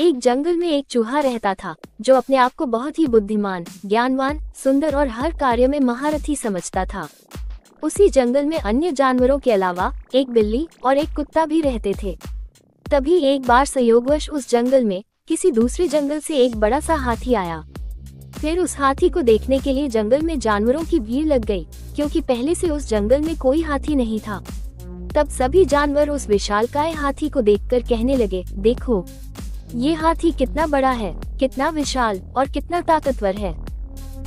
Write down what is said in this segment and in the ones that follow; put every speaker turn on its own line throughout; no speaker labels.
एक जंगल में एक चूहा रहता था जो अपने आप को बहुत ही बुद्धिमान, ज्ञानवान, सुंदर और हर कार्य में महारथी समझता था। उसी जंगल में अन्य जानवरों के अलावा एक बिल्ली और एक कुत्ता भी रहते थे। तभी एक बार संयोगवश उस जंगल में किसी दूसरे जंगल से एक बड़ा सा हाथी आया। फिर उस हाथी को देखने के लिए जंगल में जानवरों की भीड़ लग गई, क्योंकि पहले से उस जंगल में कोई हाथी नहीं था। तब सभी जानवर उस विशालकाय हाथी को देखकर कहने लगे, देखो ये हाथी कितना बड़ा है, कितना विशाल और कितना ताकतवर है।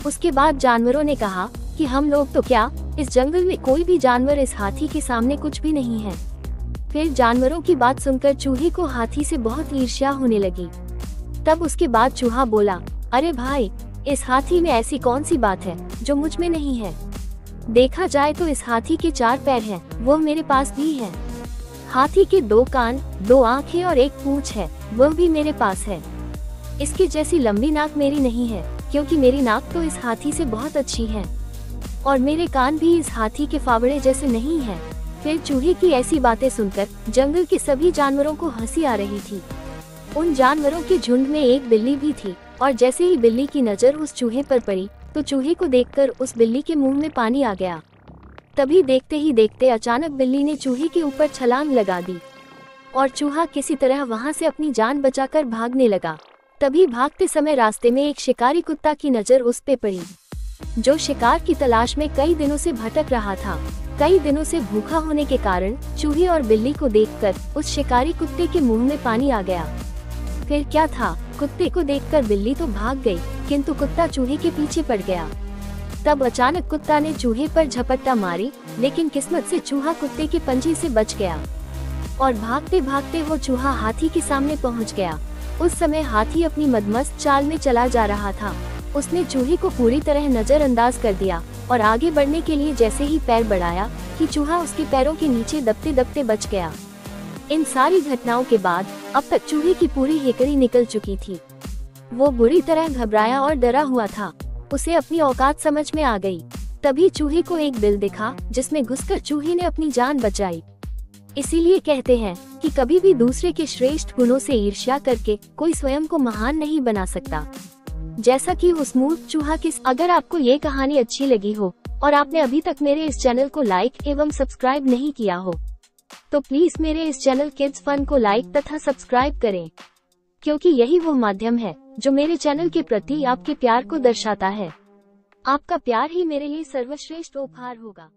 उसके बाद जानवरों ने कहा कि हम लोग तो क्या, इस जंगल में कोई भी जानवर इस हाथी के सामने कुछ भी नहीं है। फिर जानवरों की बात सुनकर चूहे को हाथी से बहुत ईर्ष्या होने लगी। तब उसके बाद चूहा बोला, अरे भाई, इस हाथी में ऐसी कौन सी बात है जो मुझ में नहीं है। देखा जाए तो इस हाथी के 4 पैर हैं, वो मेरे पास भी है। हाथी के 2 कान, 2 आँखें और 1 पूंछ है, वह भी मेरे पास है। इसकी जैसी लंबी नाक मेरी नहीं है, क्योंकि मेरी नाक तो इस हाथी से बहुत अच्छी है, और मेरे कान भी इस हाथी के फावड़े जैसे नहीं है। फिर चूहे की ऐसी बातें सुनकर जंगल के सभी जानवरों को हंसी आ रही थी। उन जानवरों के झुंड में एक बिल्ली भी थी, और जैसे ही बिल्ली की नजर उस चूहे पर पड़ी तो चूहे को देखकर उस बिल्ली के मुंह में पानी आ गया। तभी देखते ही देखते अचानक बिल्ली ने चूहे के ऊपर छलांग लगा दी और चूहा किसी तरह वहां से अपनी जान बचाकर भागने लगा। तभी भागते समय रास्ते में एक शिकारी कुत्ता की नजर उस पे पड़ी, जो शिकार की तलाश में कई दिनों से भटक रहा था। कई दिनों से भूखा होने के कारण चूहे और बिल्ली को देखकर उस शिकारी कुत्ते के मुंह में पानी आ गया। फिर क्या था, कुत्ते को देखकर बिल्ली तो भाग गई, किंतु कुत्ता चूहे के पीछे पड़ गया। तब अचानक कुत्ता ने चूहे पर झपट्टा मारी, लेकिन किस्मत से चूहा कुत्ते के पंजे से बच गया और भागते भागते वो चूहा हाथी के सामने पहुंच गया। उस समय हाथी अपनी मदमस्त चाल में चला जा रहा था। उसने चूहे को पूरी तरह नजरअंदाज कर दिया और आगे बढ़ने के लिए जैसे ही पैर बढ़ाया कि चूहा उसके पैरों के नीचे दबते दबते बच गया। इन सारी घटनाओं के बाद अब तक चूहे की पूरी हेकड़ी निकल चुकी थी। वो बुरी तरह घबराया और डरा हुआ था। उसे अपनी औकात समझ में आ गई। तभी चूहे को एक बिल दिखा, जिसमें घुसकर चूहे ने अपनी जान बचाई। इसीलिए कहते हैं कि कभी भी दूसरे के श्रेष्ठ गुणों से ईर्ष्या करके कोई स्वयं को महान नहीं बना सकता। जैसा कि उस मूर्ख चूहा के। अगर आपको ये कहानी अच्छी लगी हो और आपने अभी तक मेरे इस चैनल को लाइक एवं सब्सक्राइब नहीं किया हो, तो प्लीज मेरे इस चैनल किड्स फन को लाइक तथा सब्सक्राइब करें, क्योंकि यही वो माध्यम है जो मेरे चैनल के प्रति आपके प्यार को दर्शाता है। आपका प्यार ही मेरे लिए सर्वश्रेष्ठ उपहार होगा।